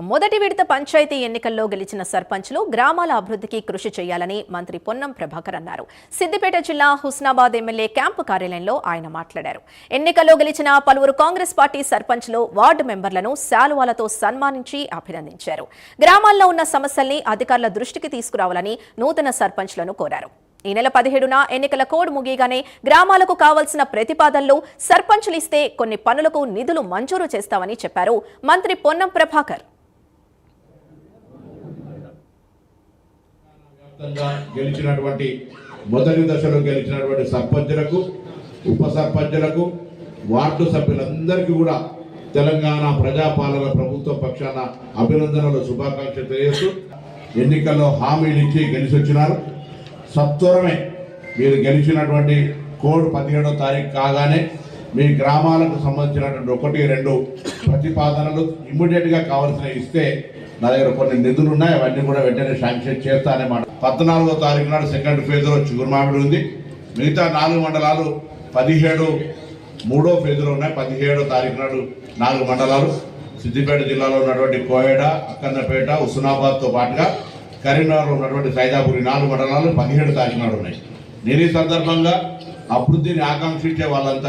మొదటి విడత పంచాయతీ ఎన్నికల్లో గెలిచిన సర్పంచ్లు గ్రామాల అభివృద్ధికి కృషి చేయాలని మంత్రి పొన్నం ప్రభాకర్ అన్నారు. సిద్దిపేట జిల్లా హుస్నాబాద్ ఎమ్మెల్యే క్యాంపు కార్యాలయంలో ఆయన మాట్లాడారు. ఎన్నికల్లో గెలిచిన పలువురు కాంగ్రెస్ పార్టీ సర్పంచ్లు వార్డు మెంబర్లను శాలువాలతో సన్మానించి అభినందించారు. గ్రామాల్లో ఉన్న సమస్యల్ని అధికారుల దృష్టికి తీసుకురావాలని నూతన సర్పంచ్లను కోరారు. ఈ నెల 17న ఎన్నికల కోడ్ ముగియగానే గ్రామాలకు కావాల్సిన ప్రతిపాదనలు సర్పంచ్లు ఇస్తే కొన్ని పనులకు నిధులు మంజూరు చేస్తామని చెప్పారు మంత్రి పొన్నం ప్రభాకర్. గెలిచినటువంటి మొదటి దశలో గెలిచినటువంటి సర్పంచులకు, ఉప సర్పంచులకు, వార్డు సభ్యులందరికీ కూడా తెలంగాణ ప్రజాపాలన ప్రభుత్వ పక్షాన అభినందనలు, శుభాకాంక్షలు తెలియజేస్తూ ఎన్నికల్లో హామీలు ఇచ్చి గెలిచి వచ్చినారు. సత్వరమే మీరు గెలిచినటువంటి కోడ్ 17వ తారీఖు కాగానే మీ గ్రామాలకు సంబంధించినటువంటి 1-2 ప్రతిపాదనలు ఇమ్మీడియట్గా కావాల్సినవి ఇస్తే నా దగ్గర కొన్ని నిధులు ఉన్నాయి, అవన్నీ కూడా వెంటనే శాంక్షన్ చేస్తానమాట. 14వ తారీఖు నాడు సెకండ్ ఫేజ్లో చిగురుమామిడి ఉంది. మిగతా 4 మండలాలు 17 3వ ఫేజ్లో ఉన్నాయి. 17వ తారీఖు నాడు 4 మండలాలు సిద్దిపేట జిల్లాలో ఉన్నటువంటి కోయడ, అక్కన్నపేట, హుస్నాబాద్తో పాటుగా కరీంనగర్లో ఉన్నటువంటి సైదాపురి 4 మండలాలు 17వ తారీఖు నాడు ఉన్నాయి. నేను ఈ సందర్భంగా అభివృద్ధిని ఆకాంక్షించే వాళ్ళంతా